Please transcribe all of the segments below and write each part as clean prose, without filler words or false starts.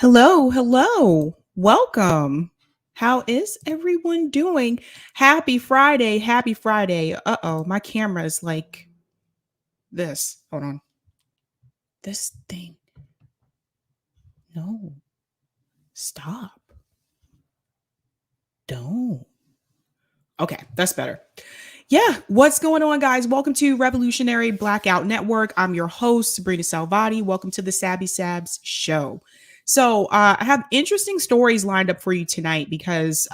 Hello, hello. Welcome. How is everyone doing? Happy Friday. Happy Friday. Uh-oh, my camera is like this. Hold on. This thing. No. Stop. Don't. Okay, that's better. Yeah, what's going on, guys? Welcome to Revolutionary Blackout Network. I'm your host, Sabrina Salvati. Welcome to the Sabby Sabs show. I have interesting stories lined up for you tonight because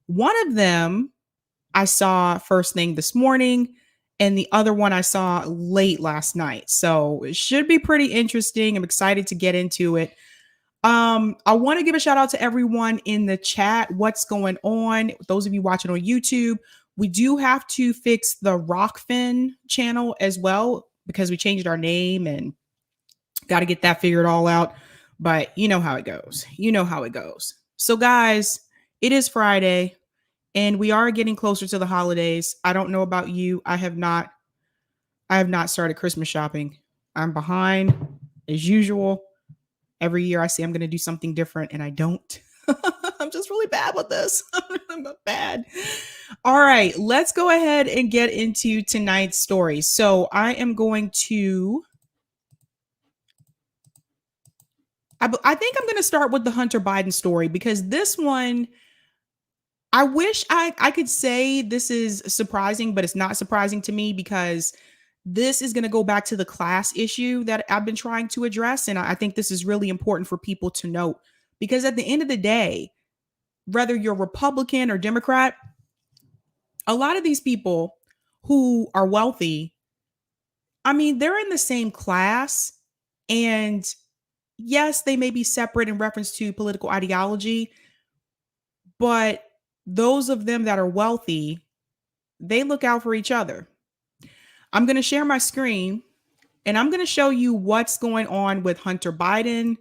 one of them I saw first thing this morning, and the other one I saw late last night. So it should be pretty interesting. I'm excited to get into it. I want to give a shout out to everyone in the chat. What's going on? Those of you watching on YouTube, we do have to fix the Rockfin channel as well because we changed our name and got to get that figured all out. But you know how it goes. You know how it goes. So, guys, it is Friday and we are getting closer to the holidays. I don't know about you. I have not started Christmas shopping. I'm behind as usual. Every year I say I'm going to do something different and I don't. I'm just really bad with this. I'm bad. All right, let's go ahead and get into tonight's story. So I am going to I think I'm going to start with the Hunter Biden story because this one I wish I could say this is surprising, but it's not surprising to me because this is going to go back to the class issue that I've been trying to address. And I think this is really important for people to note because at the end of the day, whether you're Republican or Democrat, a lot of these people who are wealthy, I mean, they're in the same class. And yes, they may be separate in reference to political ideology, but those of them that are wealthy, they look out for each other. I'm going to share my screen and I'm going to show you what's going on with Hunter Biden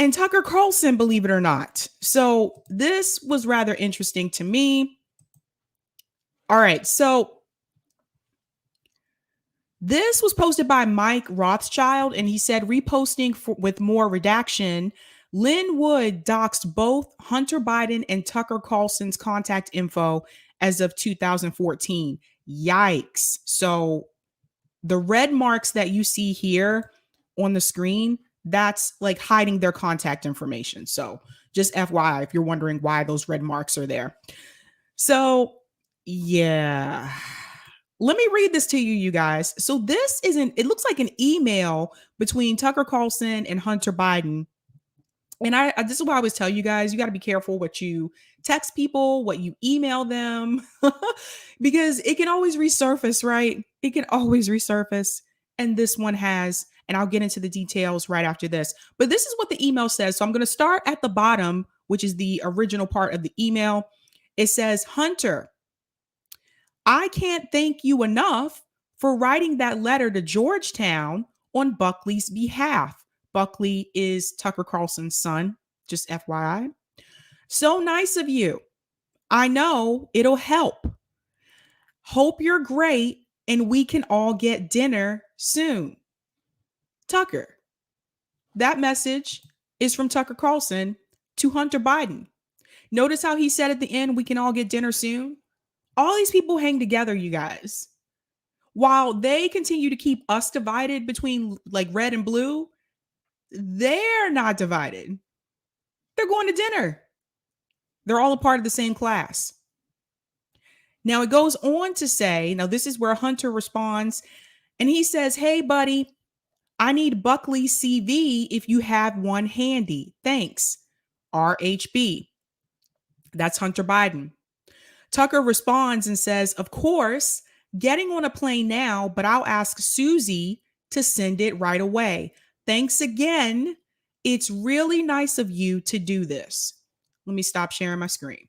and Tucker Carlson, believe it or not. So this was rather interesting to me. All right. So this was posted by Mike Rothschild, and he said, reposting with more redaction, Lynn Wood doxed both Hunter Biden and Tucker Carlson's contact info as of 2014. Yikes. So the red marks that you see here on the screen, that's like hiding their contact information. So just FYI, if you're wondering why those red marks are there. So yeah, let me read this to you, you guys. So this isn't, it looks like an email between Tucker Carlson and Hunter Biden. And this is why I always tell you guys, you got to be careful what you text people, what you email them, because it can always resurface, right? It can always resurface. And this one has, and I'll get into the details right after this. But this is what the email says. So I'm going to start at the bottom, which is the original part of the email. It says, Hunter, I can't thank you enough for writing that letter to Georgetown on Buckley's behalf. Buckley is Tucker Carlson's son, just FYI. So nice of you. I know it'll help. Hope you're great and we can all get dinner soon. Tucker. That message is from Tucker Carlson to Hunter Biden. Notice how he said at the end, we can all get dinner soon. All these people hang together, you guys. While they continue to keep us divided between like red and blue, they're not divided. They're going to dinner. They're all a part of the same class. Now it goes on to say, now this is where Hunter responds, and he says, hey, buddy, I need Buckley's CV if you have one handy. Thanks. RHB. That's Hunter Biden. Tucker responds and says, of course, getting on a plane now, but I'll ask Susie to send it right away. Thanks again. It's really nice of you to do this. Let me stop sharing my screen.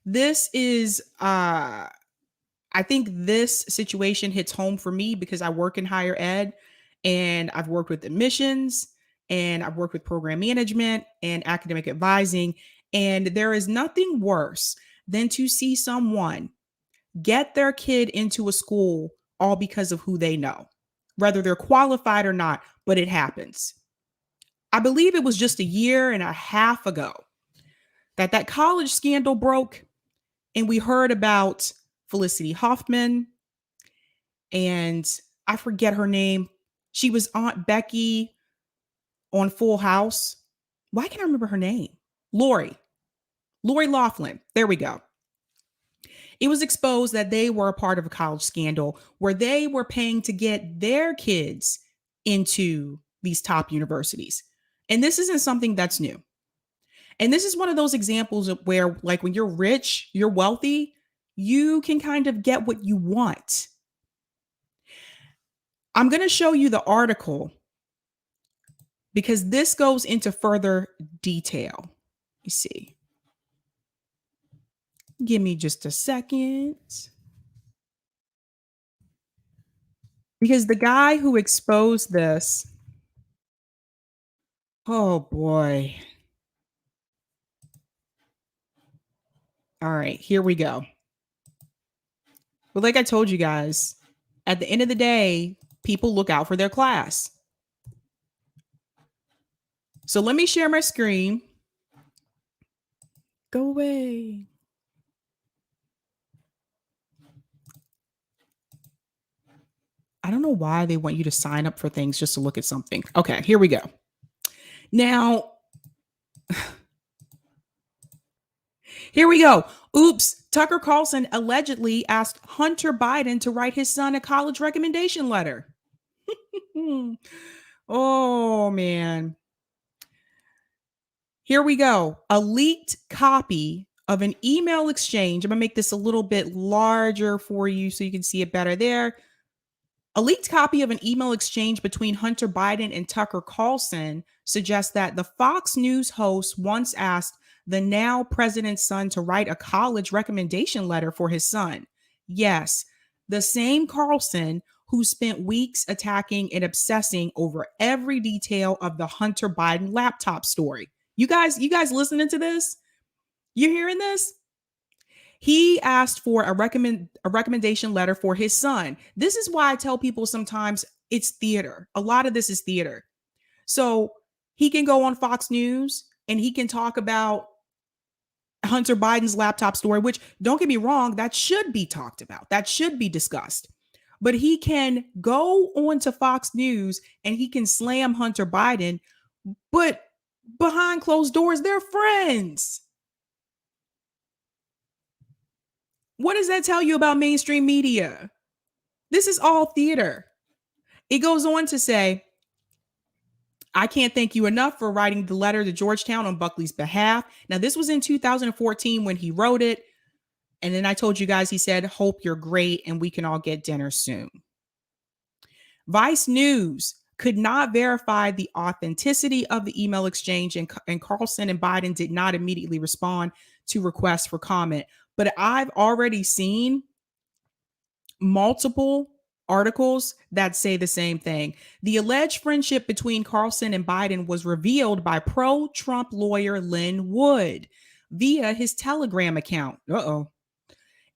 This is, I think this situation hits home for me because I work in higher ed and I've worked with admissions and I've worked with program management and academic advising. And there is nothing worse than to see someone get their kid into a school all because of who they know. whether they're qualified or not, but it happens. I believe it was just a year and a half ago that college scandal broke, and we heard about Felicity Huffman and I forget her name. She was Aunt Becky on Full House. Why can't I remember her name? Lori. Lori Loughlin. There we go. It was exposed that they were a part of a college scandal where they were paying to get their kids into these top universities. And this isn't something that's new. And this is one of those examples of where, like, when you're rich, you're wealthy, you can kind of get what you want. I'm going to show you the article because this goes into further detail. You see. Give me just a second. Because the guy who exposed this, oh boy. All right, here we go. But like I told you guys, at the end of the day, people look out for their class. So let me share my screen. Go away. I don't know why they want you to sign up for things just to look at something. Okay, here we go. Now, here we go. Oops. Tucker Carlson allegedly asked Hunter Biden to write his son a college recommendation letter. Oh, man. Here we go. A leaked copy of an email exchange. I'm going to make this a little bit larger for you so you can see it better there. A leaked copy of an email exchange between Hunter Biden and Tucker Carlson suggests that the Fox News host once asked the now president's son to write a college recommendation letter for his son. Yes, the same Carlson who spent weeks attacking and obsessing over every detail of the Hunter Biden laptop story. You guys listening to this? You hearing this? He asked for a recommendation letter for his son. This is why I tell people sometimes it's theater. A lot of this is theater. So he can go on Fox News and he can talk about Hunter Biden's laptop story, which, don't get me wrong, that should be talked about. That should be discussed. But he can go on to Fox News and he can slam Hunter Biden, but behind closed doors, they're friends. What does that tell you about mainstream media? This is all theater. It goes on to say, I can't thank you enough for writing the letter to Georgetown on Buckley's behalf. Now, this was in 2014 when he wrote it. And then I told you guys, he said, hope you're great and we can all get dinner soon. Vice News could not verify the authenticity of the email exchange, and Carlson and Biden did not immediately respond to requests for comment. But I've already seen multiple articles that say the same thing. The alleged friendship between Carlson and Biden was revealed by pro-Trump lawyer Lynn Wood via his Telegram account.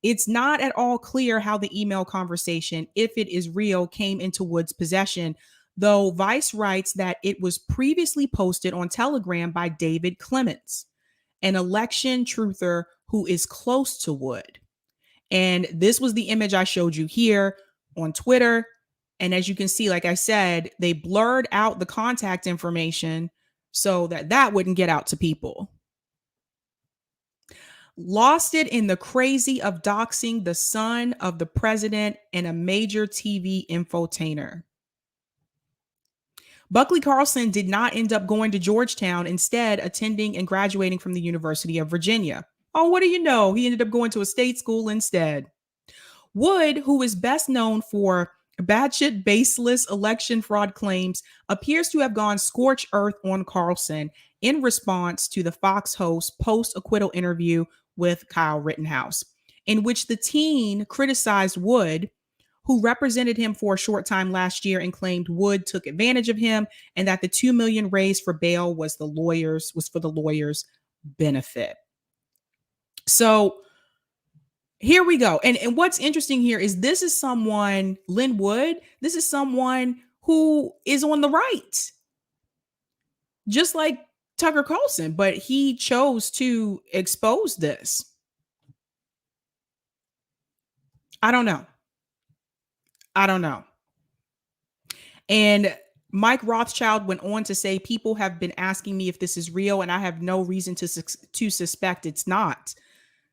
It's not at all clear how the email conversation, if it is real, came into Wood's possession, though Vice writes that it was previously posted on Telegram by David Clements, an election truther who is close to Wood. And this was the image I showed you here on Twitter. And as you can see, like I said, they blurred out the contact information so that wouldn't get out to people. Lost it in the crazy of doxing the son of the president and a major TV infotainer. Buckley Carlson did not end up going to Georgetown, instead attending and graduating from the University of Virginia. Oh, what do you know? He ended up going to a state school instead. Wood, who is best known for batshit baseless election fraud claims, appears to have gone scorched earth on Carlson in response to the Fox host post-acquittal interview with Kyle Rittenhouse, in which the teen criticized Wood, who represented him for a short time last year, and claimed Wood took advantage of him and that the $2 million raised for bail was for the lawyers' benefit. So Here we go. And what's interesting here is this is someone, Lynn Wood, this is someone who is on the right, just like Tucker Carlson, but he chose to expose this. I don't know. I don't know. And Mike Rothschild went on to say, people have been asking me if this is real, and I have no reason to suspect it's not.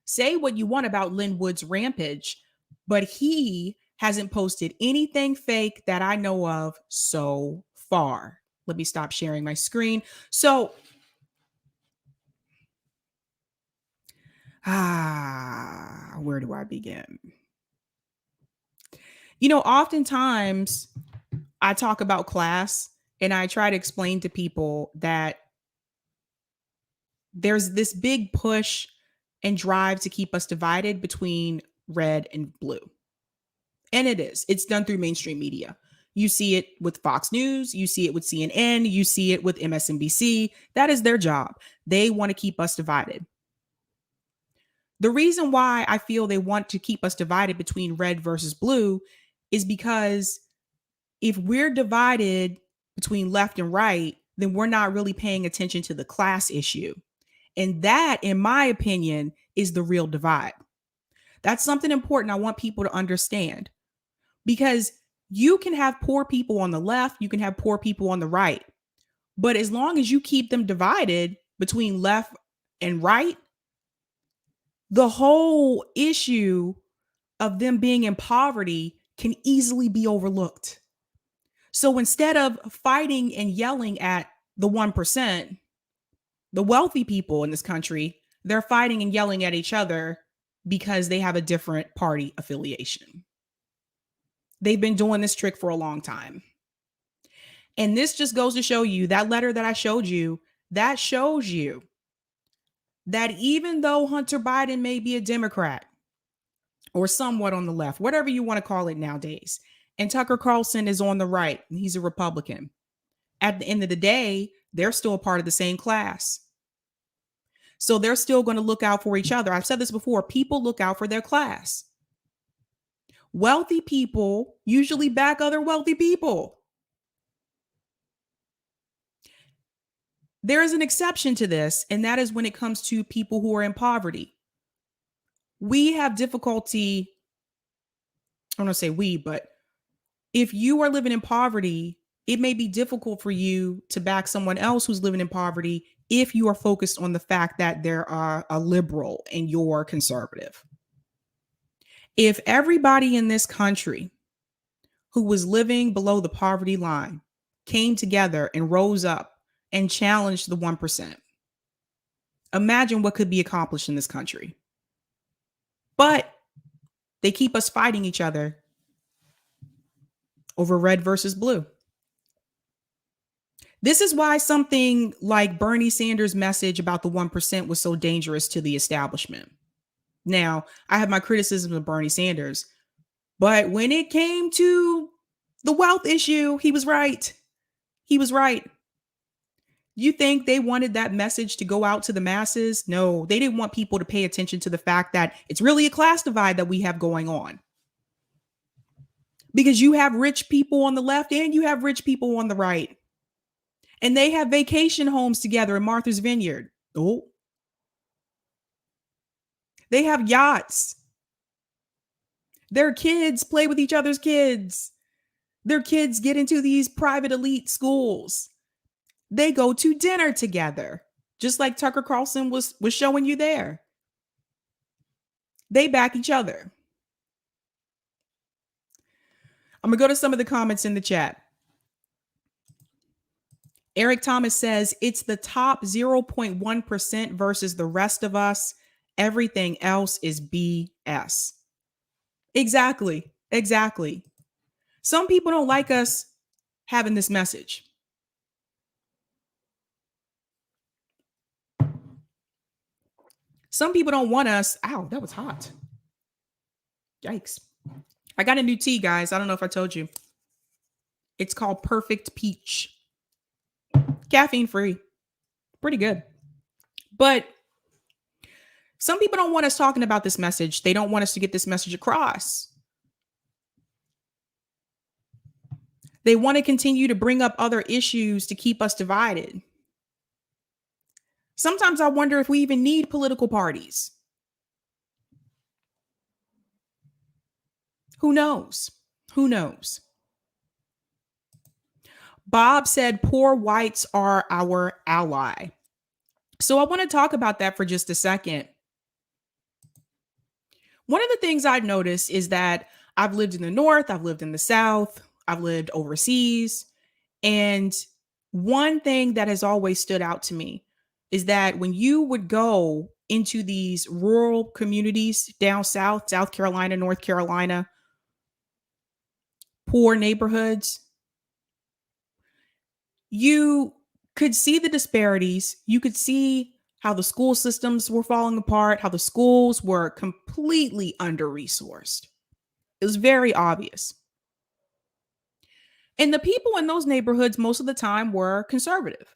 Say what you want about Lynn Wood's rampage, but he hasn't posted anything fake that I know of so far. Let me stop sharing my screen. So, where do I begin? Oftentimes I talk about class and I try to explain to people that there's this big push and drive to keep us divided between red and blue. And it is. It's done through mainstream media. You see it with Fox News, you see it with CNN, you see it with MSNBC. That is their job. They want to keep us divided. The reason why I feel they want to keep us divided between red versus blue is because if we're divided between left and right, then we're not really paying attention to the class issue. And that, in my opinion, is the real divide. That's something important I want people to understand, because you can have poor people on the left, you can have poor people on the right. But as long as you keep them divided between left and right, the whole issue of them being in poverty can easily be overlooked. So instead of fighting and yelling at the 1%, the wealthy people in this country, they're fighting and yelling at each other because they have a different party affiliation. They've been doing this trick for a long time. And this just goes to show you, that letter that I showed you, that shows you that even though Hunter Biden may be a Democrat or somewhat on the left, whatever you want to call it nowadays, and Tucker Carlson is on the right and he's a Republican, at the end of the day, they're still a part of the same class. So they're still going to look out for each other. I've said this before, people look out for their class. Wealthy people usually back other wealthy people. There is an exception to this, and that is when it comes to people who are in poverty. We have difficulty, I don't want to say we, but if you are living in poverty, it may be difficult for you to back someone else who's living in poverty if you are focused on the fact that they're a liberal and you're conservative. If everybody in this country who was living below the poverty line came together and rose up and challenged the 1%, imagine what could be accomplished in this country. But they keep us fighting each other over red versus blue. This is why something like Bernie Sanders' message about the 1% was so dangerous to the establishment. Now, I have my criticism of Bernie Sanders, but when it came to the wealth issue, he was right. He was right. You think they wanted that message to go out to the masses? No, they didn't want people to pay attention to the fact that it's really a class divide that we have going on. Because you have rich people on the left and you have rich people on the right. And they have vacation homes together in Martha's Vineyard. Oh. They have yachts. Their kids play with each other's kids. Their kids get into these private elite schools. They go to dinner together, just like Tucker Carlson was showing you there. They back each other. I'm going to go to some of the comments in the chat. Eric Thomas says, it's the top 0.1% versus the rest of us. Everything else is BS. Exactly. Exactly. Some people don't like us having this message. Some people don't want us. Ow, that was hot. Yikes. I got a new tea, guys. I don't know if I told you. It's called Perfect Peach. Caffeine free. Pretty good. But Some people don't want us talking about this message. They don't want us to get this message across. They want to continue to bring up other issues to keep us divided. Sometimes I wonder if we even need political parties. Who knows? Who knows? Bob said poor whites are our ally. So I want to talk about that for just a second. One of the things I've noticed is that I've lived in the North, I've lived in the South, I've lived overseas. And one thing that has always stood out to me is that when you would go into these rural communities down south, South Carolina, North Carolina, poor neighborhoods, you could see the disparities. You could see how the school systems were falling apart, how the schools were completely under resourced. It was very obvious. And the people in those neighborhoods, most of the time, were conservative.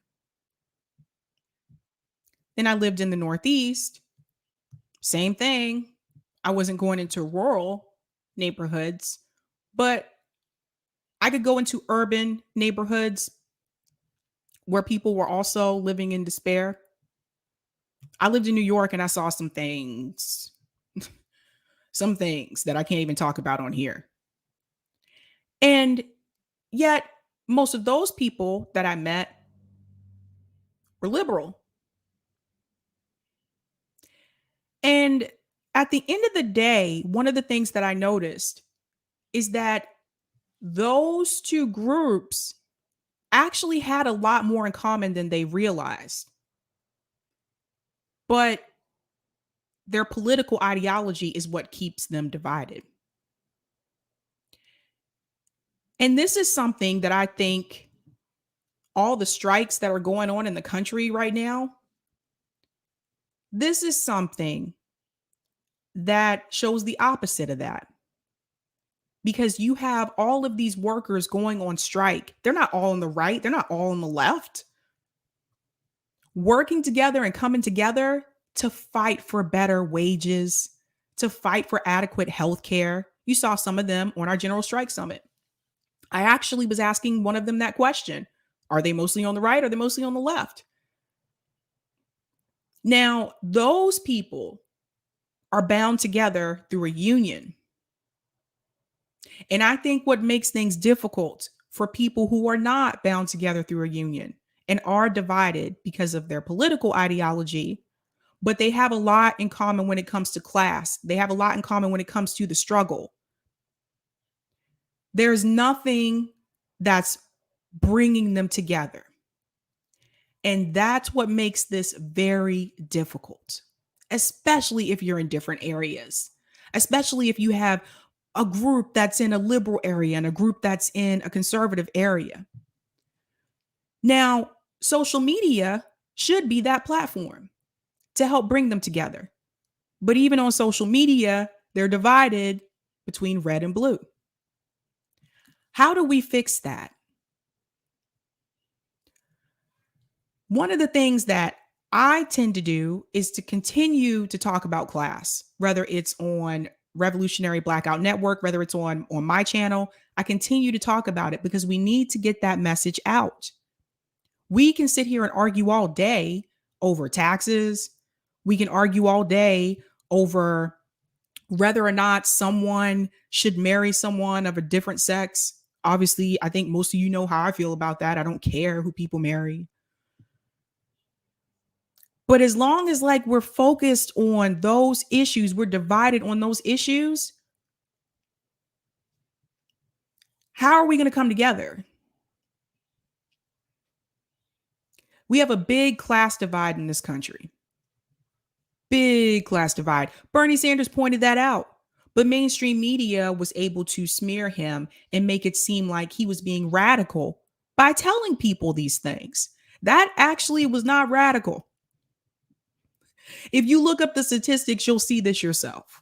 Then I lived in the Northeast, same thing. I wasn't going into rural neighborhoods, but I could go into urban neighborhoods where people were also living in despair. I lived in New York and I saw some things that I can't even talk about on here. And yet, most of those people that I met were liberal. And at the end of the day, one of the things that I noticed is that those two groups actually had a lot more in common than they realized. But their political ideology is what keeps them divided. And this is something that I think all the strikes that are going on in the country right now, this is something that shows the opposite of that. Because you have all of these workers going on strike. They're not all on the right, they're not all on the left. Working together and coming together to fight for better wages, to fight for adequate health care. You saw some of them on our General Strike Summit. I actually was asking one of them that question. Are they mostly on the right or are they mostly on the left? Now, those people are bound together through a union. And I think what makes things difficult for people who are not bound together through a union and are divided because of their political ideology, but they have a lot in common when it comes to class. They have a lot in common when it comes to the struggle. There's nothing that's bringing them together. And that's what makes this very difficult, especially if you're in different areas, especially if you have a group that's in a liberal area and a group that's in a conservative area. Now, social media should be that platform to help bring them together. But even on social media, they're divided between red and blue. How do we fix that? One of the things that I tend to do is to continue to talk about class, whether it's on Revolutionary Blackout Network, whether it's on my channel. I continue to talk about it because we need to get that message out. We can sit here and argue all day over taxes. We can argue all day over whether or not someone should marry someone of a different sex. Obviously, I think most of you know how I feel about that. I don't care who people marry. But as long as like we're focused on those issues, we're divided on those issues, how are we going to come together? We have a big class divide in this country. Big class divide. Bernie Sanders pointed that out. But mainstream media was able to smear him and make it seem like he was being radical by telling people these things. That actually was not radical. If you look up the statistics, you'll see this yourself.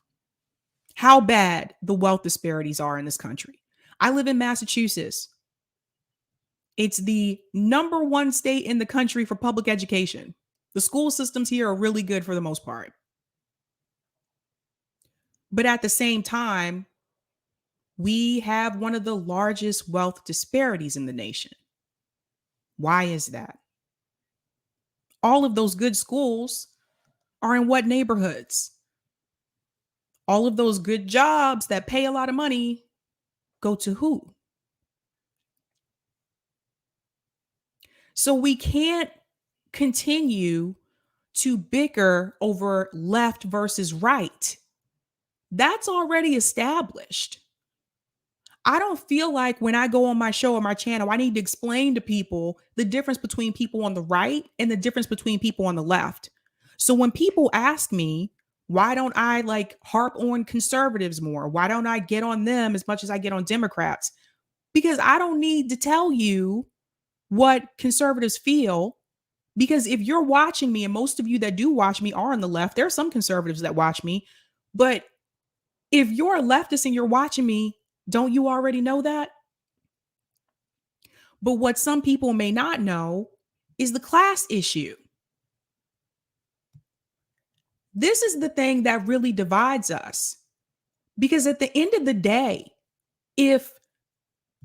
How bad the wealth disparities are in this country. I live in Massachusetts. It's the number one state in the country for public education. The school systems here are really good for the most part. But at the same time, we have one of the largest wealth disparities in the nation. Why is that? All of those good schools are in what neighborhoods? All of those good jobs that pay a lot of money go to who? So we can't continue to bicker over left versus right. That's already established. I don't feel like when I go on my show or my channel, I need to explain to people the difference between people on the right and the difference between people on the left. So when people ask me, why don't I like harp on conservatives more? Why don't I get on them as much as I get on Democrats? Because I don't need to tell you what conservatives feel. Because if you're watching me, and most of you that do watch me are on the left, there are some conservatives that watch me. But if you're a leftist and you're watching me, don't you already know that? But what some people may not know is the class issue. This is the thing that really divides us. Because at the end of the day, if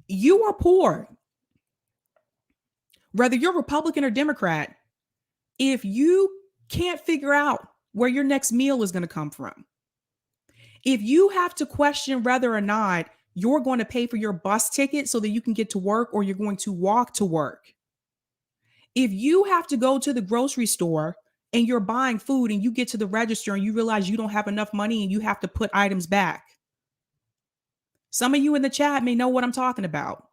you are poor, whether you're Republican or Democrat, if you can't figure out where your next meal is going to come from, if you have to question whether or not you're going to pay for your bus ticket so that you can get to work or you're going to walk to work, if you have to go to the grocery store and you're buying food and you get to the register and you realize you don't have enough money and you have to put items back, some of you in the chat may know what I'm talking about.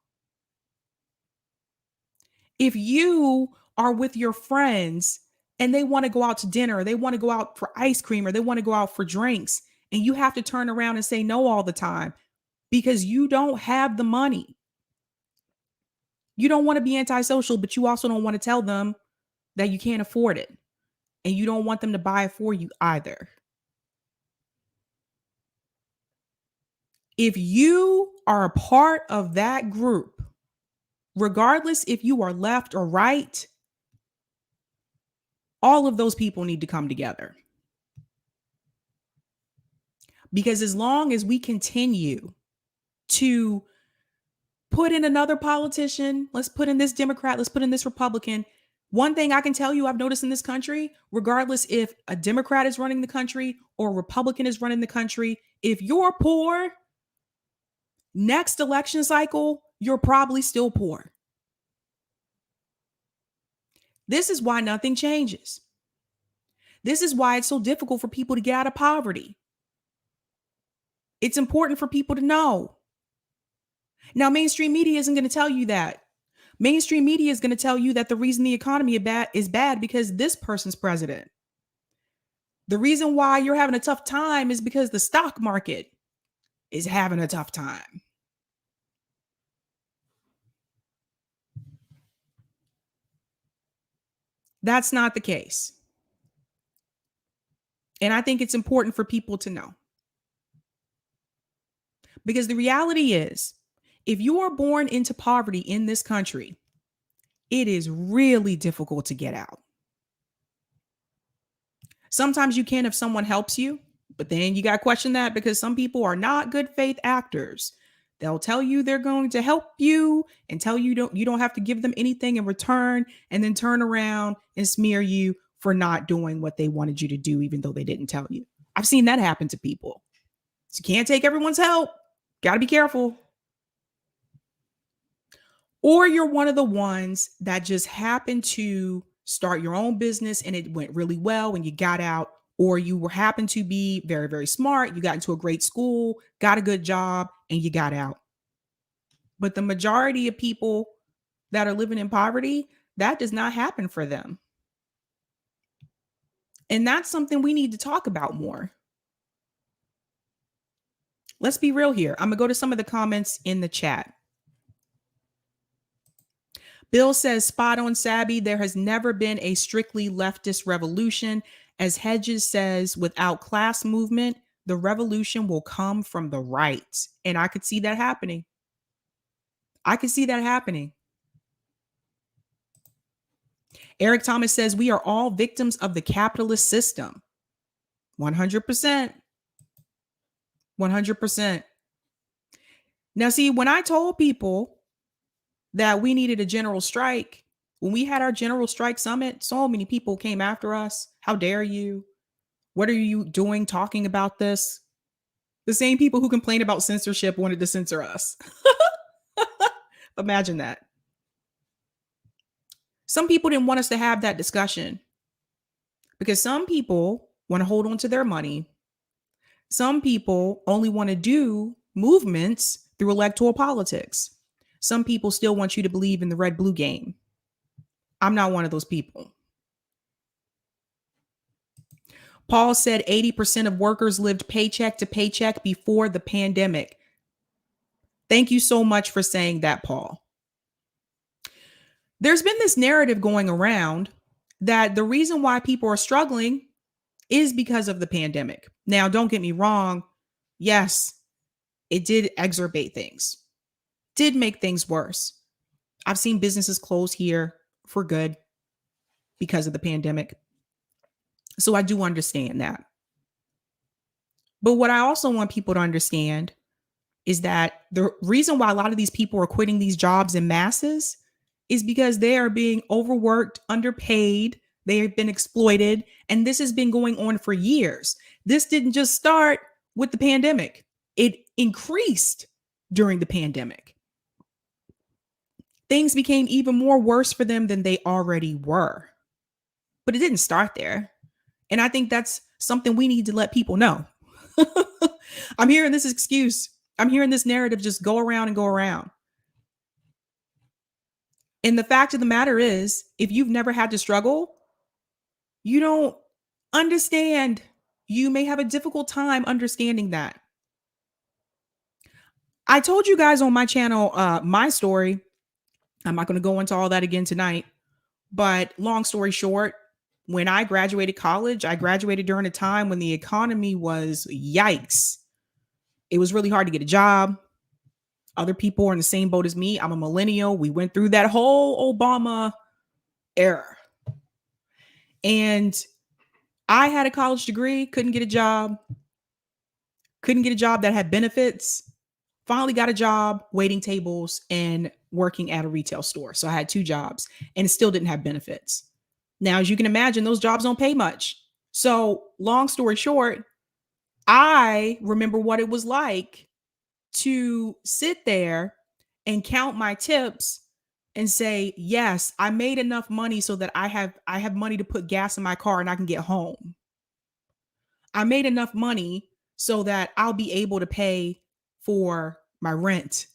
If you are with your friends and they want to go out to dinner, or they want to go out for ice cream, or they want to go out for drinks, and you have to turn around and say no all the time because you don't have the money. You don't want to be antisocial, but you also don't want to tell them that you can't afford it. And you don't want them to buy it for you either. If you are a part of that group, regardless if you are left or right, all of those people need to come together. Because as long as we continue to put in another politician, let's put in this Democrat, let's put in this Republican. One thing I can tell you I've noticed in this country, regardless if a Democrat is running the country or a Republican is running the country, if you're poor, next election cycle, you're probably still poor. This is why nothing changes. This is why it's so difficult for people to get out of poverty. It's important for people to know. Now, mainstream media isn't going to tell you that. Mainstream media is going to tell you that the reason the economy is bad because this person's president. The reason why you're having a tough time is because the stock market is having a tough time. That's not the case. And I think it's important for people to know. Because the reality is, if you are born into poverty in this country, it is really difficult to get out. Sometimes you can if someone helps you, but then you got to question that because some people are not good faith actors. They'll tell you they're going to help you and tell you don't have to give them anything in return, and then turn around and smear you for not doing what they wanted you to do, even though they didn't tell you. I've seen that happen to people. So you can't take everyone's help. Got to be careful. Or you're one of the ones that just happened to start your own business and it went really well and you got out, or you happened to be very, very smart. You got into a great school, got a good job, and you got out. But the majority of people that are living in poverty, that does not happen for them. And that's something we need to talk about more. Let's be real here. I'm going to go to some of the comments in the chat. Bill says, spot on, Sabby. There has never been a strictly leftist revolution. As Hedges says, without class movement, the revolution will come from the right. And I could see that happening. I could see that happening. Eric Thomas says, we are all victims of the capitalist system. 100%. 100%. Now, see, when I told people that we needed a general strike, when we had our general strike summit, so many people came after us. How dare you? What are you doing talking about this? The same people who complain about censorship wanted to censor us. Imagine that. Some people didn't want us to have that discussion because some people want to hold on to their money. Some people only want to do movements through electoral politics. Some people still want you to believe in the red blue game. I'm not one of those people. Paul said 80% of workers lived paycheck to paycheck before the pandemic. Thank you so much for saying that, Paul. There's been this narrative going around that the reason why people are struggling is because of the pandemic. Now, don't get me wrong. Yes, it did exacerbate things, did make things worse. I've seen businesses close here for good because of the pandemic. So I do understand that. But what I also want people to understand is that the reason why a lot of these people are quitting these jobs in masses is because they are being overworked, underpaid, they have been exploited, and this has been going on for years. This didn't just start with the pandemic. It increased during the pandemic. Things became even more worse for them than they already were. But it didn't start there. And I think that's something we need to let people know. I'm hearing this excuse. I'm hearing this narrative just go around and go around. And the fact of the matter is, if you've never had to struggle, you don't understand. You may have a difficult time understanding that. I told you guys on my channel, my story. I'm not going to go into all that again tonight. But long story short, when I graduated college, I graduated during a time when the economy was yikes. It was really hard to get a job. Other people are in the same boat as me. I'm a millennial. We went through that whole Obama era. And I had a college degree, couldn't get a job that had benefits. Finally got a job waiting tables and working at a retail store. So I had 2 jobs and it still didn't have benefits. Now, as you can imagine, those jobs don't pay much. So long story short, I remember what it was like to sit there and count my tips and say, yes, I made enough money so that I have money to put gas in my car and I can get home. I made enough money so that I'll be able to pay for my rent.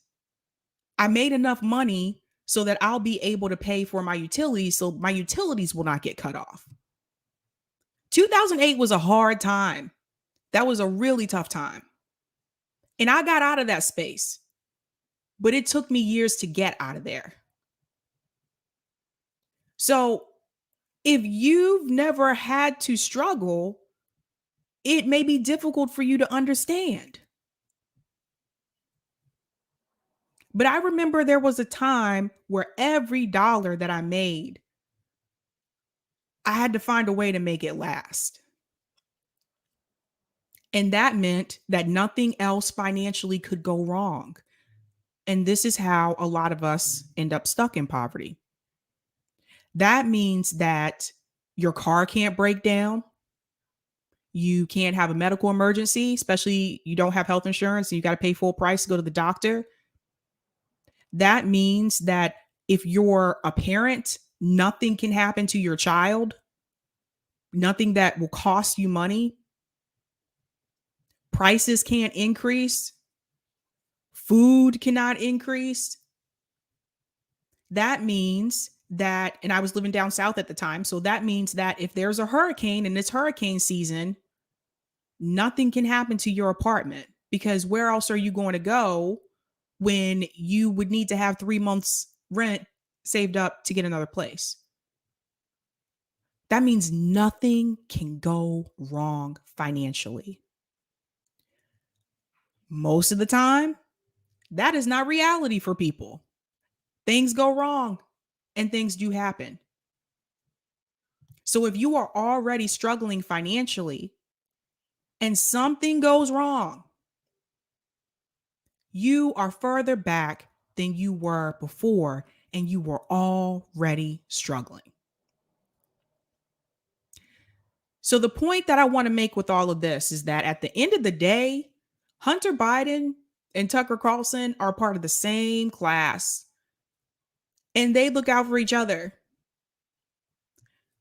I made enough money so that I'll be able to pay for my utilities so my utilities will not get cut off. 2008 was a hard time. That was a really tough time. And I got out of that space, but it took me years to get out of there. So if you've never had to struggle, it may be difficult for you to understand. But I remember there was a time where every dollar that I made, I had to find a way to make it last. And that meant that nothing else financially could go wrong. And this is how a lot of us end up stuck in poverty. That means that your car can't break down. You can't have a medical emergency, especially you don't have health insurance and you got to pay full price to go to the doctor. That means that if you're a parent, nothing can happen to your child, nothing that will cost you money. Prices can't increase. Food cannot increase. That means that, and I was living down south at the time, so that means that if there's a hurricane and it's hurricane season, nothing can happen to your apartment because where else are you going to go when you would need to have 3 months rent saved up to get another place? That means nothing can go wrong financially. Most of the time, that is not reality for people. Things go wrong and things do happen. So if you are already struggling financially and something goes wrong, You are further back than you were before, and you were already struggling. So, the point that I want to make with all of this is that at the end of the day, Hunter Biden and Tucker Carlson are part of the same class, and they look out for each other.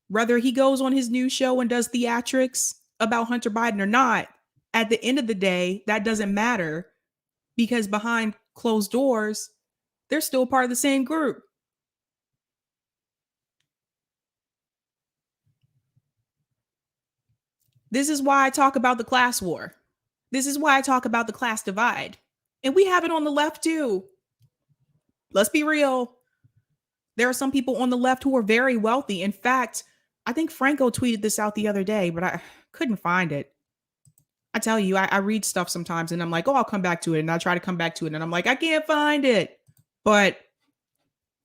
Whether he goes on his new show and does theatrics about Hunter Biden or not, at the end of the day, that doesn't matter because behind closed doors, they're still part of the same group. This is why I talk about the class war. This is why I talk about the class divide. And we have it on the left too. Let's be real. There are some people on the left who are very wealthy. In fact, I think Franco tweeted this out the other day, but I couldn't find it. I tell you, I read stuff sometimes and I'm like, oh, I'll come back to it. And I try to come back to it and I'm like, I can't find it. But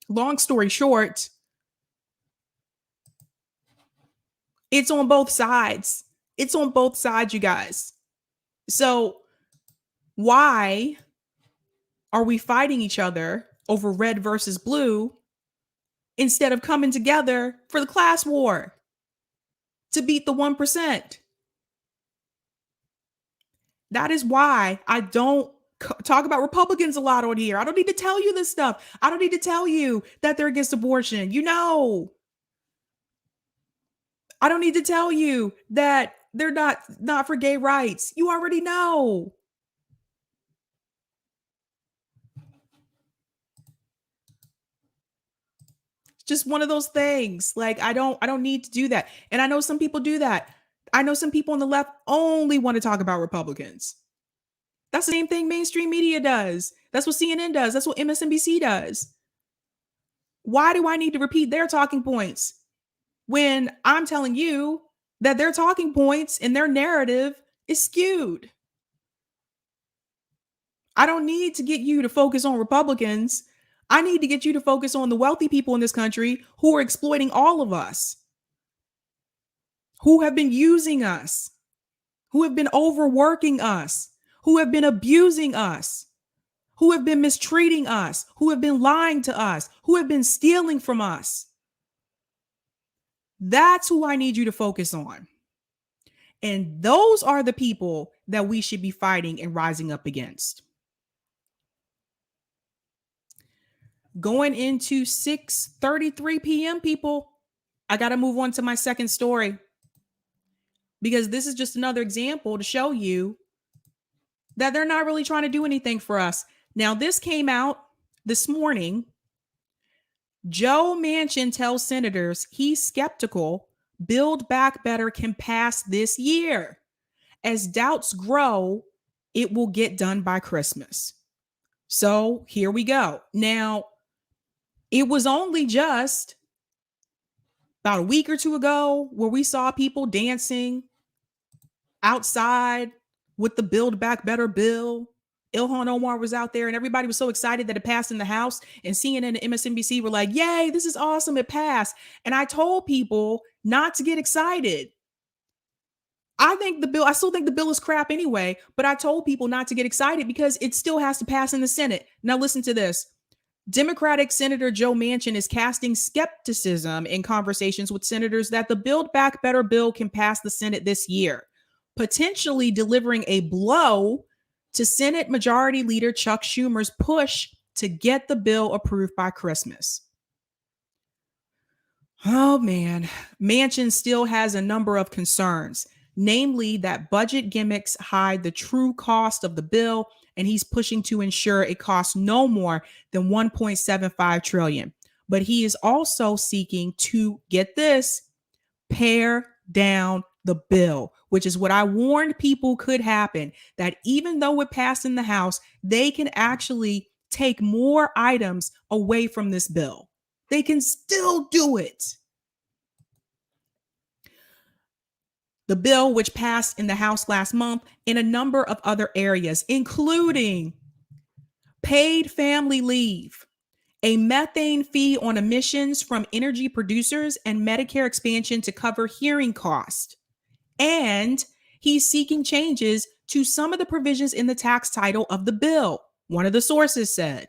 long story short, it's on both sides. It's on both sides, you guys. So why are we fighting each other over red versus blue instead of coming together for the class war to beat the 1%? That is why I don't talk about Republicans a lot on here. I don't need to tell you this stuff. I don't need to tell you that they're against abortion. You know. I don't need to tell you that they're not for gay rights. You already know. It's just one of those things. Like I don't need to do that. And I know some people do that. I know some people on the left only want to talk about Republicans. That's the same thing mainstream media does. That's what CNN does. That's what MSNBC does. Why do I need to repeat their talking points when I'm telling you that their talking points and their narrative is skewed? I don't need to get you to focus on Republicans. I need to get you to focus on the wealthy people in this country who are exploiting all of us, who have been using us, who have been overworking us, who have been abusing us, who have been mistreating us, who have been lying to us, who have been stealing from us. That's who I need you to focus on. And those are the people that we should be fighting and rising up against. Going into 6:33 p.m., people, I got to move on to my second story because this is just another example to show you that they're not really trying to do anything for us. Now, this came out this morning. Joe Manchin tells senators he's skeptical Build Back Better can pass this year. As doubts grow, it will get done by Christmas. So here we go. Now, it was only just about a week or two ago where we saw people dancing outside with the Build Back Better bill. Ilhan Omar was out there and everybody was so excited that it passed in the House, and CNN and MSNBC were like, yay, this is awesome, it passed. And I told people not to get excited. I still think the bill is crap anyway, but I told people not to get excited because it still has to pass in the Senate. Now listen to this. Democratic Senator Joe Manchin is casting skepticism in conversations with senators that the Build Back Better bill can pass the Senate this year, potentially delivering a blow to Senate Majority Leader Chuck Schumer's push to get the bill approved by Christmas. Oh man, Manchin still has a number of concerns, namely that budget gimmicks hide the true cost of the bill, and he's pushing to ensure it costs no more than $1.75 trillion. But he is also seeking to, get this, pare down the bill, which is what I warned people could happen, that even though it passed in the House, they can actually take more items away from this bill. They can still do it. The bill, which passed in the House last month, in a number of other areas, including paid family leave, a methane fee on emissions from energy producers, and Medicare expansion to cover hearing costs. And he's seeking changes to some of the provisions in the tax title of the bill. One of the sources said,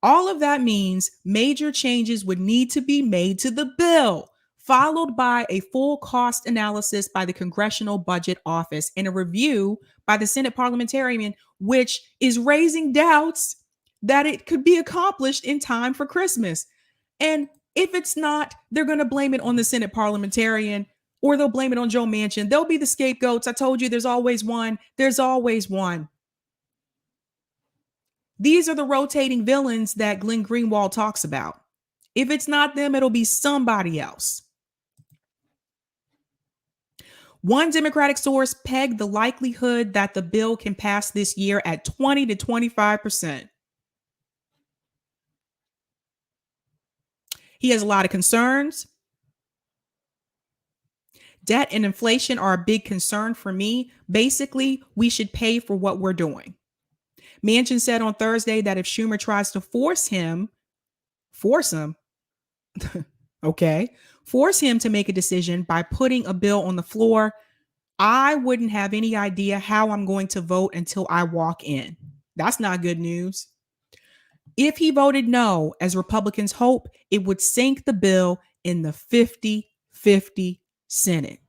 all of that means major changes would need to be made to the bill, followed by a full cost analysis by the Congressional Budget Office and a review by the Senate parliamentarian, which is raising doubts that it could be accomplished in time for Christmas. And if it's not, they're going to blame it on the Senate parliamentarian or they'll blame it on Joe Manchin. They'll be the scapegoats. I told you there's always one. There's always one. These are the rotating villains that Glenn Greenwald talks about. If it's not them, it'll be somebody else. One Democratic source pegged the likelihood that the bill can pass this year at 20 to 25%. He has a lot of concerns. Debt and inflation are a big concern for me. Basically, we should pay for what we're doing. Manchin said on Thursday that if Schumer tries to force him to make a decision by putting a bill on the floor, I wouldn't have any idea how I'm going to vote until I walk in. That's not good news. If he voted no, as Republicans hope, it would sink the bill in the 50-50 Senate.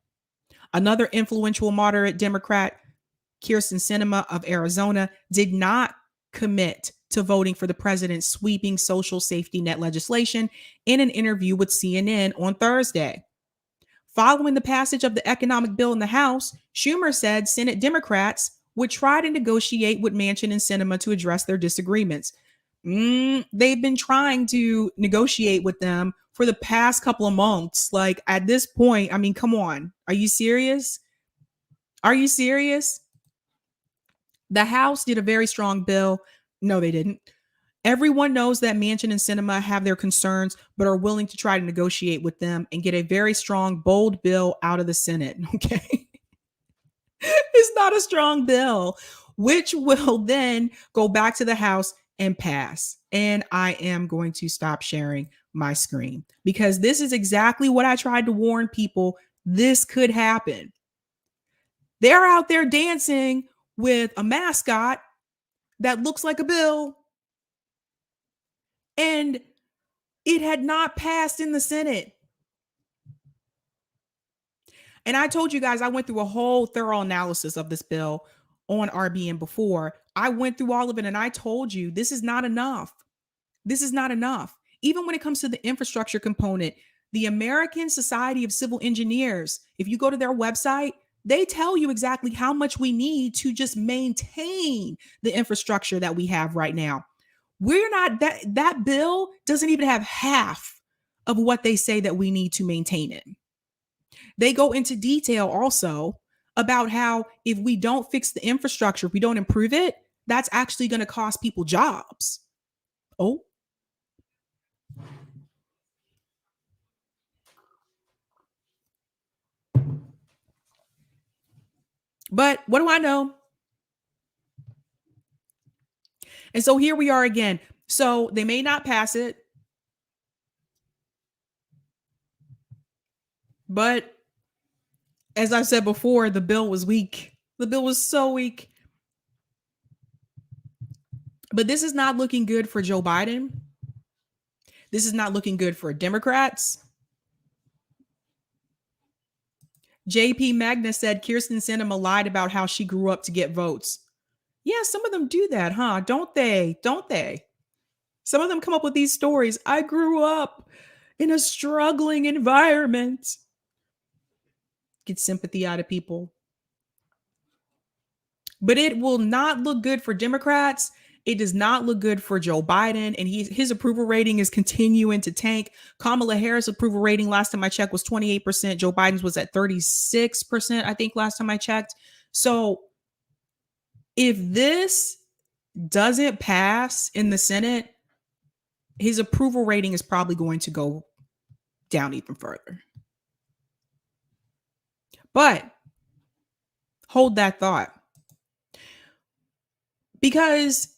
Another influential moderate Democrat, Carlson of Arizona, did not commit to voting for the president's sweeping social safety net legislation in an interview with CNN on Thursday. Following the passage of the economic bill in the House, Schumer said Senate Democrats would try to negotiate with Manchin and Sinema to address their disagreements. They've been trying to negotiate with them for the past couple of months. Like, at this point, I mean, come on. Are you serious? Are you serious? The House did a very strong bill. No, they didn't. Everyone knows that Manchin and Sinema have their concerns, but are willing to try to negotiate with them and get a very strong, bold bill out of the Senate. Okay. It's not a strong bill, which will then go back to the House and pass. And I am going to stop sharing my screen because this is exactly what I tried to warn people. This could happen. They're out there dancing with a mascot that looks like a bill, and it had not passed in the Senate. And I told you guys, I went through a whole thorough analysis of this bill on RBN before. I went through all of it and I told you this is not enough. This is not enough. Even when it comes to the infrastructure component, the American Society of Civil Engineers, if you go to their website, they tell you exactly how much we need to just maintain the infrastructure that we have right now. We're not that bill doesn't even have half of what they say that we need to maintain it. They go into detail also about how if we don't fix the infrastructure, if we don't improve it, that's actually going to cost people jobs. Oh. But what do I know? And so here we are again. So they may not pass it, but as I said before, the bill was weak. The bill was so weak. But this is not looking good for Joe Biden. This is not looking good for Democrats. JP Magna said Kirsten Sinema lied about how she grew up to get votes. Yeah, some of them do that, huh? Don't they? Don't they? Some of them come up with these stories. I grew up in a struggling environment. Get sympathy out of people. But it will not look good for Democrats. It does not look good for Joe Biden, and his approval rating is continuing to tank. Kamala Harris' approval rating last time I checked was 28%. Joe Biden's was at 36%, I think, last time I checked. So if this doesn't pass in the Senate, his approval rating is probably going to go down even further. But hold that thought. Because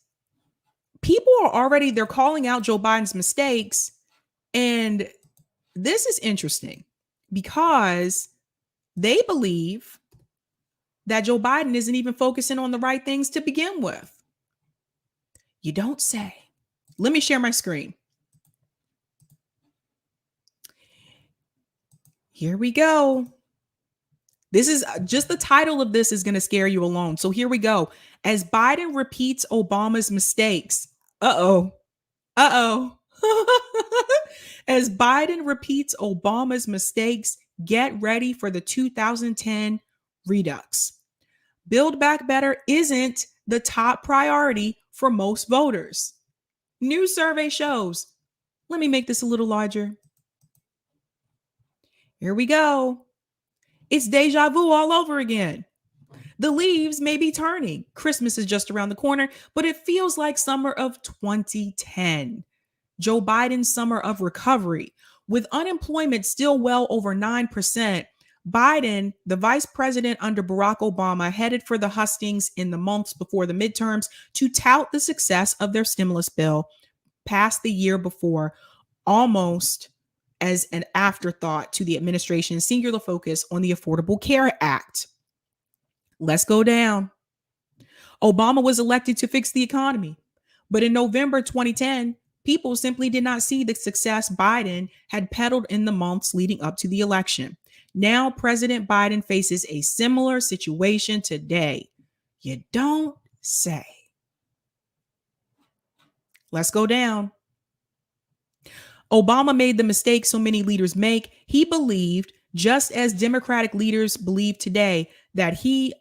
people are already, they're calling out Joe Biden's mistakes. And this is interesting because they believe that Joe Biden isn't even focusing on the right things to begin with. You don't say. Let me share my screen. Here we go. This is just the title of this is going to scare you alone. So here we go. As Biden repeats Obama's mistakes. Uh-oh. Uh-oh. As Biden repeats Obama's mistakes, get ready for the 2010 redux. Build Back Better isn't the top priority for most voters. New survey shows. Let me make this a little larger. Here we go. It's deja vu all over again. The leaves may be turning. Christmas is just around the corner, but it feels like summer of 2010. Joe Biden's summer of recovery. With unemployment still well over 9%, Biden, the vice president under Barack Obama, headed for the hustings in the months before the midterms to tout the success of their stimulus bill passed the year before, almost as an afterthought to the administration's singular focus on the Affordable Care Act. Let's go down. Obama was elected to fix the economy, but in November 2010, people simply did not see the success Biden had peddled in the months leading up to the election. Now, President Biden faces a similar situation today. You don't say. Let's go down. Obama made the mistake so many leaders make. He believed, just as Democratic leaders believe today, that he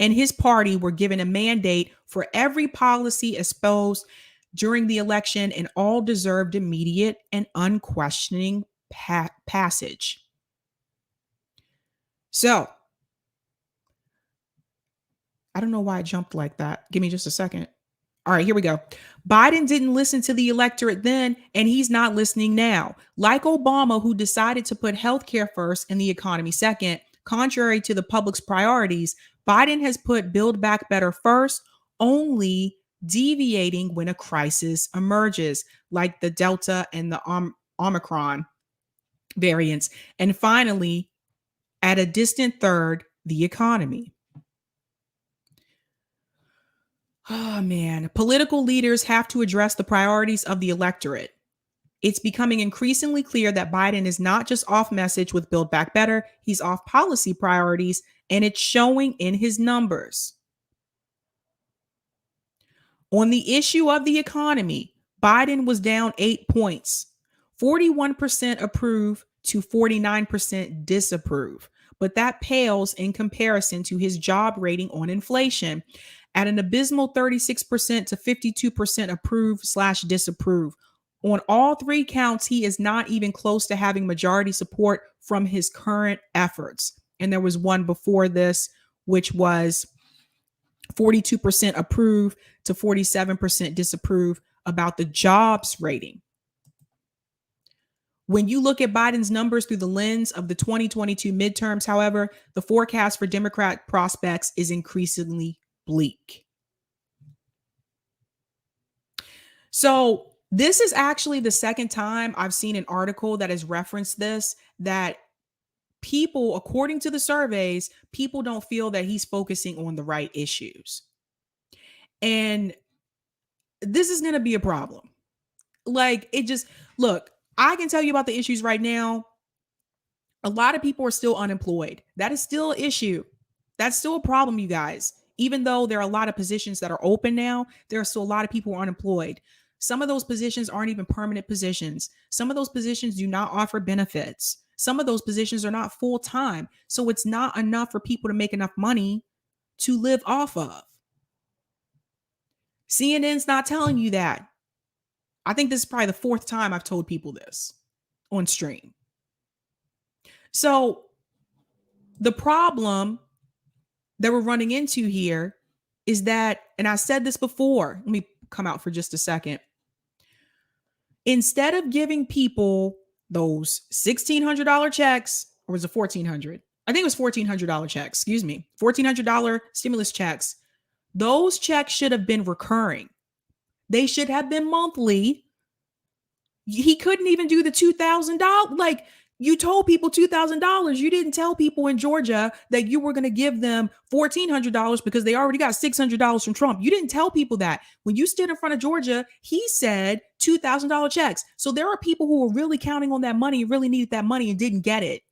and his party were given a mandate for every policy exposed during the election and all deserved immediate and unquestioning passage. So, I don't know why I jumped like that. Give me just a second. All right, here we go. Biden didn't listen to the electorate then, and he's not listening now. Like Obama, who decided to put healthcare first and the economy second, contrary to the public's priorities, Biden has put Build Back Better first, only deviating when a crisis emerges, like the Delta and the Omicron variants. And finally, at a distant third, the economy. Oh, man. Political leaders have to address the priorities of the electorate. It's becoming increasingly clear that Biden is not just off message with Build Back Better, he's off policy priorities, and it's showing in his numbers. On the issue of the economy, Biden was down 8 points, 41% approve to 49% disapprove. But that pales in comparison to his job rating on inflation at an abysmal 36% to 52% approve/disapprove. On all three counts, he is not even close to having majority support from his current efforts. And there was one before this, which was 42% approve to 47% disapprove about the jobs rating. When you look at Biden's numbers through the lens of the 2022 midterms, however, the forecast for Democrat prospects is increasingly bleak. So this is actually the second time I've seen an article that has referenced this, that people, according to the surveys, people don't feel that he's focusing on the right issues. And this is going to be a problem. Like, look, I can tell you about the issues right now. A lot of people are still unemployed. That is still an issue. That's still a problem, you guys. Even though there are a lot of positions that are open now, there are still a lot of people who are unemployed. Some of those positions aren't even permanent positions. Some of those positions do not offer benefits. Some of those positions are not full-time. So it's not enough for people to make enough money to live off of. CNN's not telling you that. I think this is probably the fourth time I've told people this on stream. So the problem that we're running into here is that, and I said this before, let me come out for just a second. Instead of giving people those $1,600 checks, or was it $1,400? I think it was $1,400 checks, $1,400 stimulus checks. Those checks should have been recurring. They should have been monthly. He couldn't even do the $2,000. Like, You told people $2,000. You didn't tell people in Georgia that you were going to give them $1,400 because they already got $600 from Trump. You didn't tell people that. When you stood in front of Georgia, he said $2,000 checks. So there are people who were really counting on that money, really needed that money and didn't get it.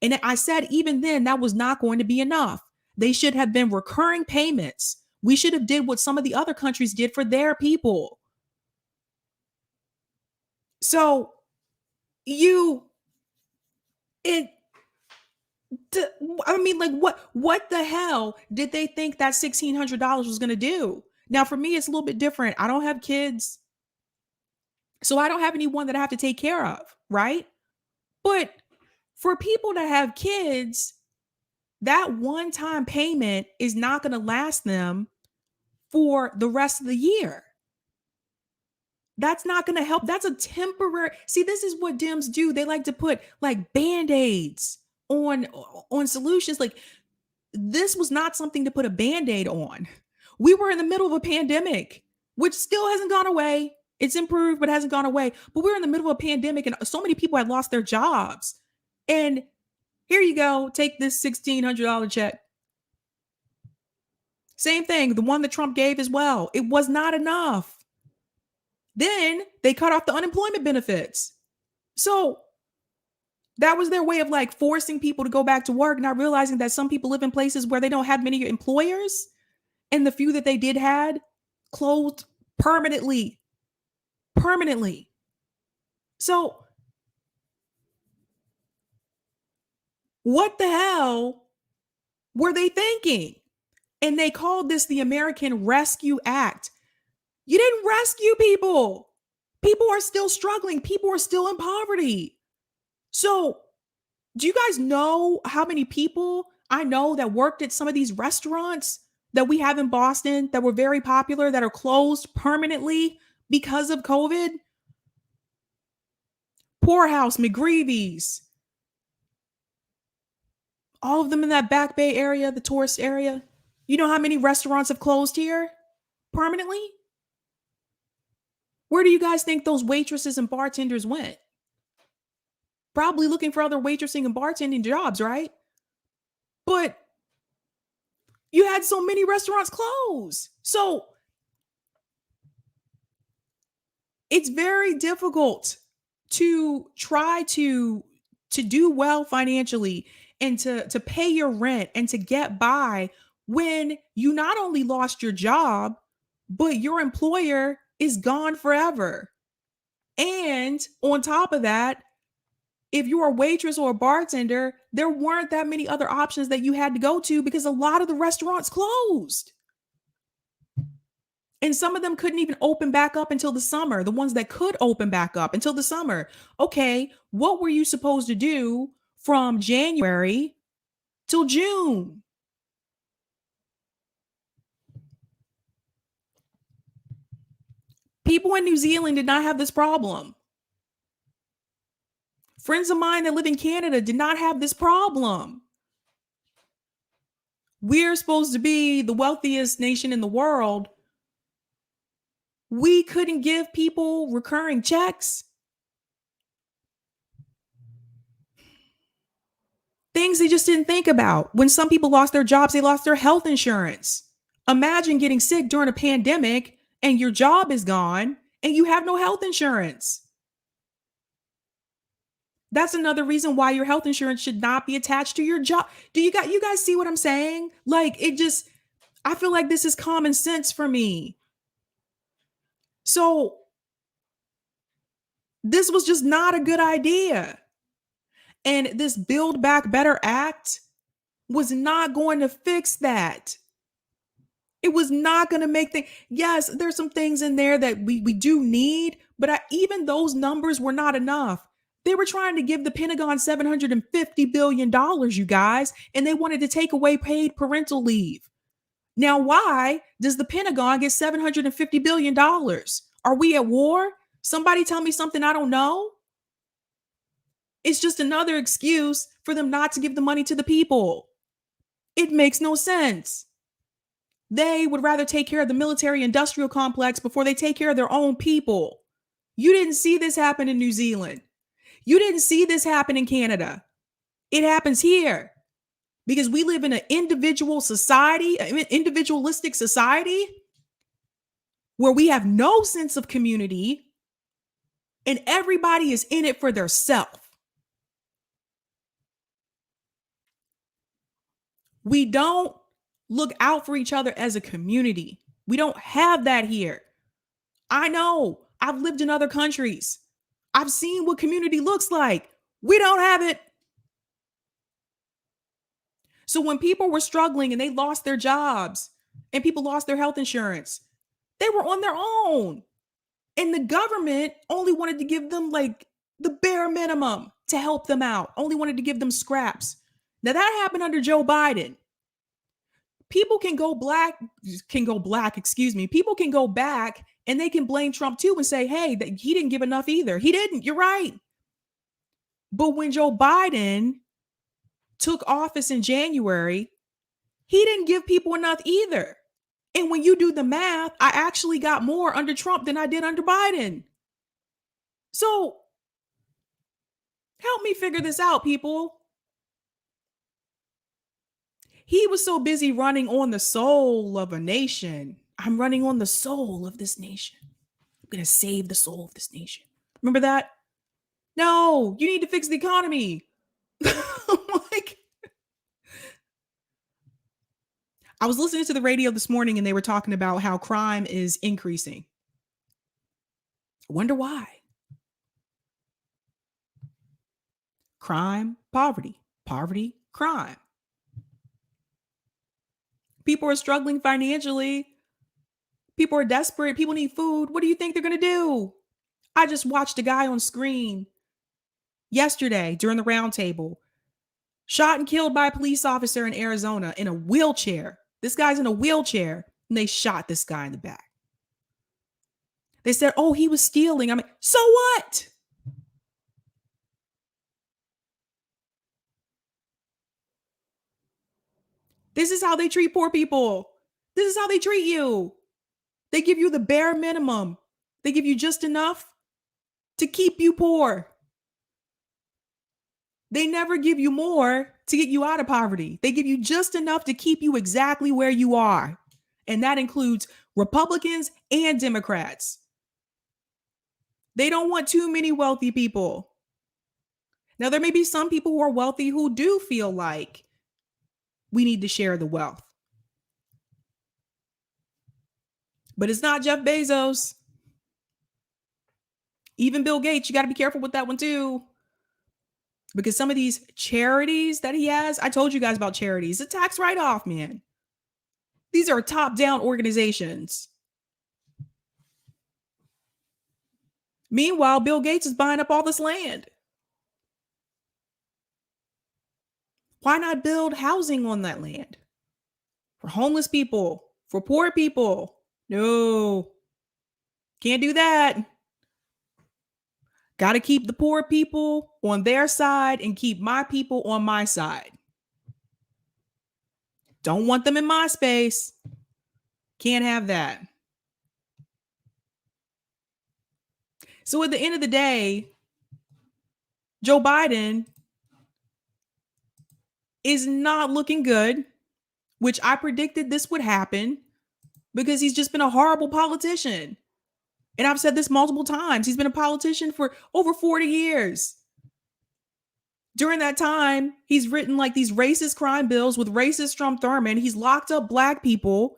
And I said, even then, that was not going to be enough. They should have been recurring payments. We should have did what some of the other countries did for their people. So you, it, I mean, like, what the hell did they think that $1,600 was going to do? Now, for me, it's a little bit different. I don't have kids, so I don't have anyone that I have to take care of, right? But for people that have kids, that one-time payment is not going to last them for the rest of the year. That's not going to help. That's a temporary. See, this is what Dems do. They like to put like band-aids on solutions. Like, this was not something to put a band-aid on. We were in the middle of a pandemic, which still hasn't gone away. It's improved, but hasn't gone away. But we're in the middle of a pandemic, and so many people had lost their jobs. And here you go, take this $1,600 check. Same thing, the one that Trump gave as well. It was not enough. Then they cut off the unemployment benefits. So that was their way of like forcing people to go back to work, not realizing that some people live in places where they don't have many employers, and the few that they did had closed permanently. Permanently. So what the hell were they thinking? And they called this the American Rescue Act. You didn't rescue people. People are still struggling. People are still in poverty. So, do you guys know how many people I know that worked at some of these restaurants that we have in Boston that were very popular that are closed permanently because of COVID? Poorhouse, McGreevy's, all of them in that Back Bay area, the tourist area. You know how many restaurants have closed here permanently? Where do you guys think those waitresses and bartenders went? Probably looking for other waitressing and bartending jobs, right? But you had so many restaurants close. So it's very difficult to try to do well financially and to pay your rent and to get by when you not only lost your job, but your employer is gone forever. And on top of that, if you're a waitress or a bartender, there weren't that many other options that you had to go to because a lot of the restaurants closed. And some of them couldn't even open back up until the summer. The ones that could open back up until the summer. Okay, what were you supposed to do from January till June? People in New Zealand did not have this problem. Friends of mine that live in Canada did not have this problem. We're supposed to be the wealthiest nation in the world. We couldn't give people recurring checks. Things they just didn't think about. When some people lost their jobs, they lost their health insurance. Imagine getting sick during a pandemic and your job is gone and you have no health insurance. That's another reason why your health insurance should not be attached to your job. Do you guys see what I'm saying? Like, I feel like this is common sense for me. So this was just not a good idea. And this Build Back Better Act was not going to fix that. It was not going to make things. Yes, there's some things in there that we do need, but even those numbers were not enough. They were trying to give the Pentagon $750 billion, you guys, and they wanted to take away paid parental leave. Now, why does the Pentagon get $750 billion? Are we at war? Somebody tell me something I don't know. It's just another excuse for them not to give the money to the people. It makes no sense. They would rather take care of the military industrial complex before they take care of their own people. You didn't see this happen in New Zealand. You didn't see this happen in Canada. It happens here because we live in an individual society, an individualistic society where we have no sense of community and everybody is in it for their self. We don't look out for each other as a community. We don't have that here. I know. I've lived in other countries. I've seen what community looks like. We don't have it. So when people were struggling and they lost their jobs and people lost their health insurance, they were on their own. And the government only wanted to give them like the bare minimum to help them out, only wanted to give them scraps. Now that happened under Joe Biden. People can go black, excuse me. People can go back and they can blame Trump too and say, hey, that he didn't give enough either. He didn't. You're right. But when Joe Biden took office in January, he didn't give people enough either. And when you do the math, I actually got more under Trump than I did under Biden. So help me figure this out, people. He was so busy running on the soul of a nation. I'm running on the soul of this nation. I'm going to save the soul of this nation. Remember that? No, you need to fix the economy. Like, I was listening to the radio this morning and they were talking about how crime is increasing. I wonder why. Crime, poverty, poverty, crime. People are struggling financially. People are desperate. People need food. What do you think they're going to do? I just watched a guy on screen yesterday during the roundtable, shot and killed by a police officer in Arizona in a wheelchair. This guy's in a wheelchair and they shot this guy in the back. They said, oh, he was stealing. I mean, so what? This is how they treat poor people. This is how they treat you. They give you the bare minimum. They give you just enough to keep you poor. They never give you more to get you out of poverty. They give you just enough to keep you exactly where you are. And that includes Republicans and Democrats. They don't want too many wealthy people. Now, there may be some people who are wealthy who do feel like we need to share the wealth. But it's not Jeff Bezos. Even Bill Gates, you got to be careful with that one too. Because some of these charities that he has, I told you guys about charities, it's a tax write-off, man. These are top-down organizations. Meanwhile, Bill Gates is buying up all this land. Why not build housing on that land? For homeless people, for poor people. No, can't do that. Got to keep the poor people on their side and keep my people on my side. Don't want them in my space. Can't have that. So at the end of the day, Joe Biden is not looking good, which I predicted this would happen because he's just been a horrible politician. And I've said this multiple times. He's been a politician for over 40 years. During that time, he's written like these racist crime bills with racist Trump Thurmond. He's locked up black people.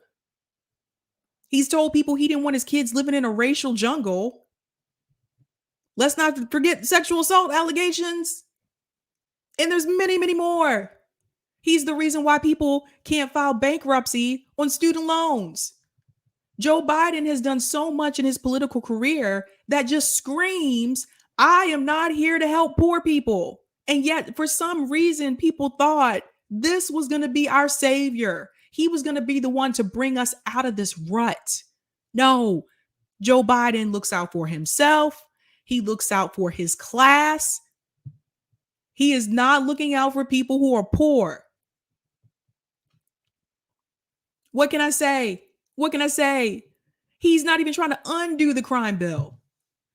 He's told people he didn't want his kids living in a racial jungle. Let's not forget sexual assault allegations. And there's many, many more. He's the reason why people can't file bankruptcy on student loans. Joe Biden has done so much in his political career that just screams, I am not here to help poor people. And yet, for some reason, people thought this was going to be our savior. He was going to be the one to bring us out of this rut. No, Joe Biden looks out for himself. He looks out for his class. He is not looking out for people who are poor. What can I say? What can I say? He's not even trying to undo the crime bill.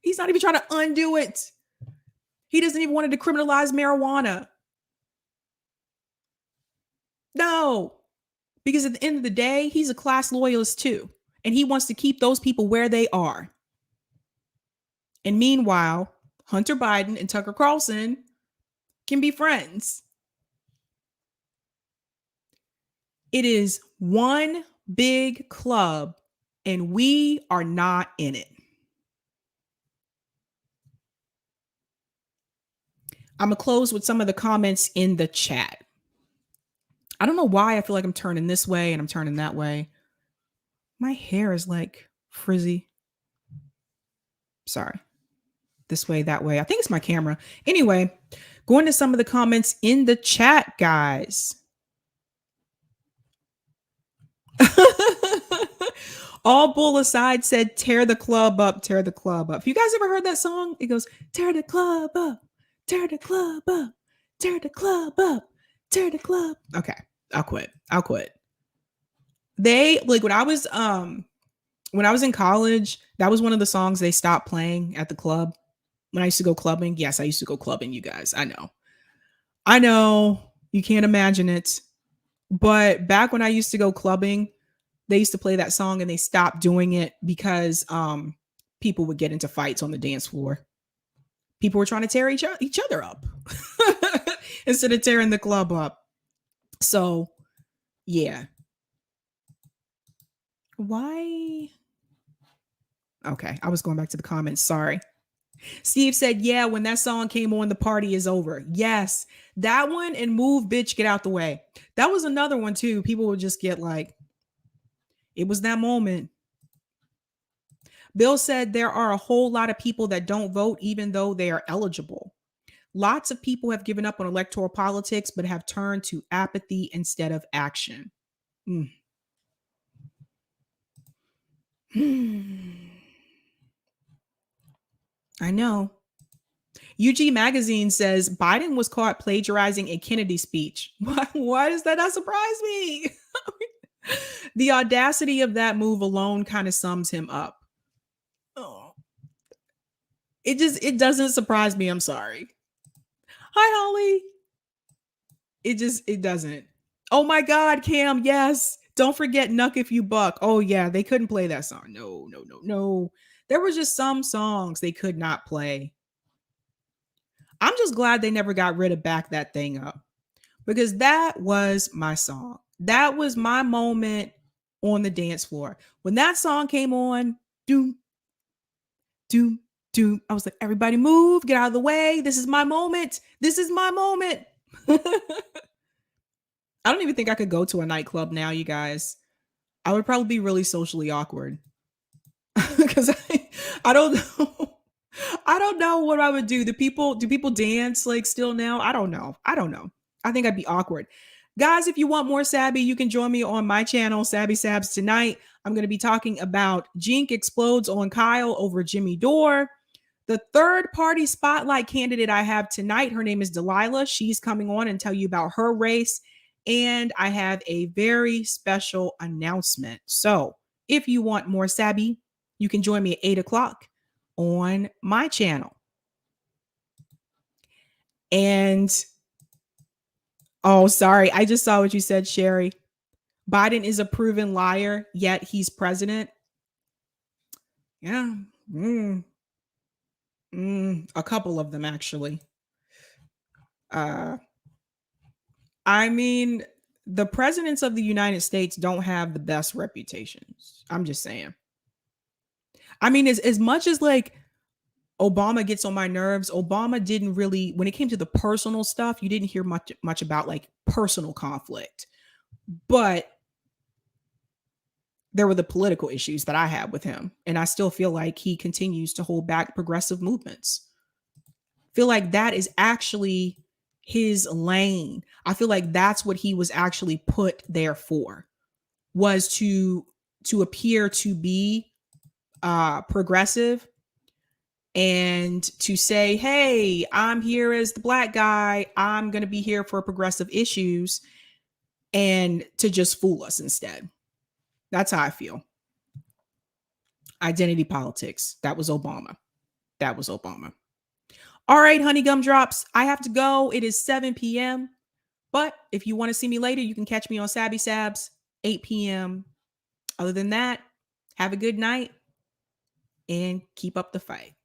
He's not even trying to undo it. He doesn't even want to decriminalize marijuana. No, because at the end of the day, he's a class loyalist too. And he wants to keep those people where they are. And meanwhile, Hunter Biden and Tucker Carlson can be friends. It is one big club, and we are not in it. I'm going to close with some of the comments in the chat. I don't know why I feel like I'm turning this way and I'm turning that way. My hair is like frizzy. Sorry. This way, that way. I think it's my camera. Anyway, going to some of the comments in the chat, guys. All bull aside said, tear the club up, tear the club up. You guys ever heard that song? It goes, tear the club up, tear the club up, tear the club up, tear the club. Okay, I'll quit. They like when I was in college, that was one of the songs they stopped playing at the club. When I used to go clubbing. Yes, I used to go clubbing, you guys. I know. You can't imagine it. But back when I used to go clubbing, they used to play that song and they stopped doing it because people would get into fights on the dance floor. People were trying to tear each other up instead of tearing the club up. So, yeah. Why? Okay, I was going back to the comments. Sorry. Steve said, yeah, when that song came on, the party is over. Yes, that one and Move, Bitch, Get Out the Way. That was another one, too. People would just get like, it was that moment. Bill said there are a whole lot of people that don't vote, even though they are eligible. Lots of people have given up on electoral politics, but have turned to apathy instead of action. Mm. I know. UG Magazine says Biden was caught plagiarizing a Kennedy speech. Why does that not surprise me? The audacity of that move alone kind of sums him up. Oh. It doesn't surprise me. I'm sorry. Hi, Holly. It doesn't. Oh my God, Cam. Yes. Don't forget Nuck If You Buck. Oh yeah, they couldn't play that song. No. There was just some songs they could not play. I'm just glad they never got rid of Back That Thing Up, because that was my song. That was my moment on the dance floor. When that song came on, doom, doom, doom, I was like, everybody move, get out of the way. This is my moment. This is my moment. I don't even think I could go to a nightclub now, you guys. I would probably be really socially awkward because I don't know. I don't know what I would do. Do people dance like still now? I don't know. I think I'd be awkward. Guys, if you want more Sabby, you can join me on my channel, Sabby Sabs. Tonight, I'm going to be talking about Jink explodes on Kyle over Jimmy Dore. The third party spotlight candidate I have tonight, her name is Delilah. She's coming on and tell you about her race. And I have a very special announcement. So if you want more Sabby, you can join me at 8 o'clock on my channel. And oh, sorry, I just saw what you said, Sherry. Biden is a proven liar, yet he's president. Yeah. A couple of them, actually. I mean, the presidents of the United States don't have the best reputations. I'm just saying. I mean, as much as like Obama gets on my nerves, Obama didn't really, when it came to the personal stuff, you didn't hear much about like personal conflict. But there were the political issues that I had with him. And I still feel like he continues to hold back progressive movements. Feel like that is actually his lane. I feel like that's what he was actually put there for, was to appear to be progressive and to say, hey, I'm here as the black guy. I'm going to be here for progressive issues, and to just fool us instead. That's how I feel. Identity politics. That was Obama. All right, honey gumdrops, I have to go. It is 7 p.m. But if you want to see me later, you can catch me on Sabby Sabs, 8 p.m. Other than that, have a good night and keep up the fight.